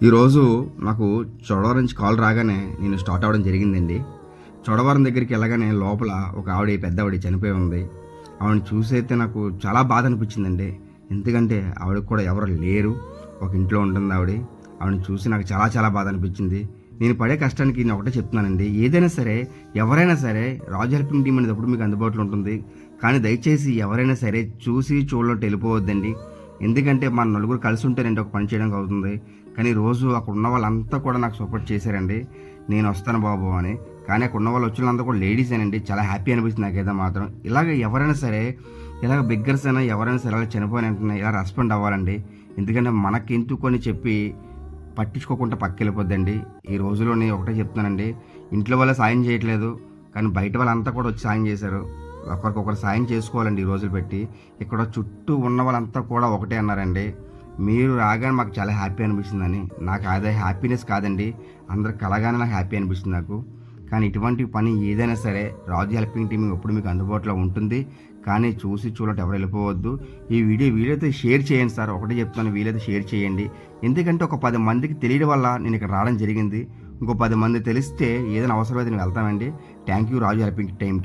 ఈరోజు నాకు చోడవరం నుంచి కాల్ రాగానే నేను స్టార్ట్ అవ్వడం జరిగిందండి. చోడవరం దగ్గరికి వెళ్ళగానే లోపల ఒక పెద్ద ఆవిడ చనిపోయి ఉంది. ఆవిడని చూసైతే నాకు చాలా బాధ అనిపించిందండి. ఎందుకంటే ఆవిడకి కూడా ఎవరు లేరు. ఒక ఇంట్లో ఉంటుంది ఆవిడ. ఆవిడని చూసి నాకు చాలా చాలా బాధ అనిపించింది. నేను పడే కష్టానికి నేను ఒకటే చెప్తున్నానండి. ఏదైనా సరే, ఎవరైనా సరే రాజు హెల్పింగ్ టీమ్ అనేది ఎప్పుడు మీకు అందుబాటులో ఉంటుంది. కానీ దయచేసి ఎవరైనా సరే చూసి చూడనట్టు వెళ్ళిపోవద్దండి. ఎందుకంటే మన నలుగురు కలిసి ఉంటేనండి ఒక పని చేయడానికి అవుతుంది. కానీ రోజు అక్కడ ఉన్న వాళ్ళంతా కూడా నాకు సపోర్ట్ చేశారండి. నేను వస్తాను బాబు అని. కానీ అక్కడ ఉన్న వాళ్ళు వచ్చిన వాళ్ళంతా కూడా లేడీసేనండి. చాలా హ్యాపీ అనిపిస్తుంది నాకైతే మాత్రం. ఇలాగ ఎవరైనా సరే, ఇలాగ బిగ్గర్స్ అయినా ఎవరైనా సరే అలా చనిపోయిన వెంటనే ఇలా రెస్పాండ్ అవ్వాలండి. ఎందుకంటే మనకెందుకొని చెప్పి పట్టించుకోకుండా పక్కెళ్ళిపోద్దండి. ఈ రోజుల్లో నేను ఒకటే చెప్తున్నానండి. ఇంట్లో వాళ్ళే సాయం చేయట్లేదు. కానీ బయట వాళ్ళంతా కూడా వచ్చి సాయం చేశారు. ఒకరికొకరు సాయం చేసుకోవాలండి ఈ రోజులు పెట్టి. ఇక్కడ చుట్టూ ఉన్న వాళ్ళంతా కూడా ఒకటే అన్నారండి. మీరు రాగానే మాకు చాలా హ్యాపీ అనిపిస్తుందని. నాకు అదే హ్యాపీనెస్ కాదండి. అందరు కలగానే నాకు హ్యాపీ అనిపిస్తుంది నాకు. కానీ ఇటువంటి పని ఏదైనా సరే రాజు హెల్పింగ్ టీమ్ ఎప్పుడు మీకు అందుబాటులో ఉంటుంది. కానీ చూసి చూడటం ఎవరు వెళ్ళిపోవద్దు. ఈ వీడియో వీలైతే షేర్ చేయండి సార్. ఒకటే చెప్తాను, వీలైతే షేర్ చేయండి. ఎందుకంటే ఒక 10 మందికి తెలియడం వల్ల నేను ఇక్కడ రావడం జరిగింది. ఇంకో 10 మంది తెలిస్తే ఏదైనా అవసరమైతే నేను వెళ్తానండి. థ్యాంక్ యూ రాజు హెల్పింగ్ టీమ్కి.